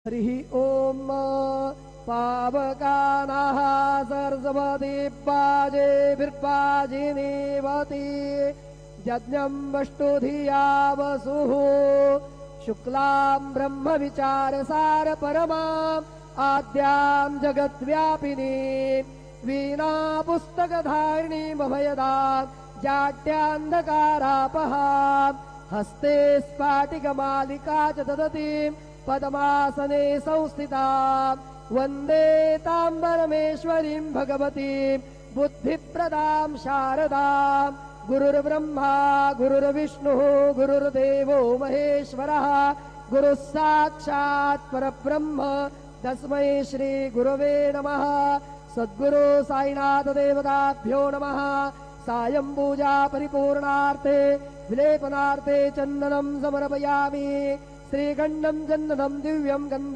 हरिः ॐ पावकानाः सरस्वतीपाजेभिर्पाजिनीवती यज्ञं वष्टुधिया वसुः शुक्लां ब्रह्मविचारसार परमाम् आद्यां जगद्व्यापिनीं वीणा पुस्तकधारिणीमभयदां जाट्यान्धकारापहां हस्ते स्फाटिकमालिका च ददतीं पद्मासने संस्थिता वन्दे तां परमेश्वरीं भगवतीं बुद्धिप्रदां शारदां गुरुर्ब्रह्मा गुरुर्विष्णुः गुरुर्देवो महेश्वरः गुरुः साक्षात् परब्रह्म तस्मै श्री गुरवे नमः। सद्गुरु साईनाथ देवताभ्यो नमः। सायं पूजा परिपूर्णार्थे विलेपनार्थे चन्दनं समर्पयामि। श्रीगण्डं चन्दनं दिव्यं गन्धं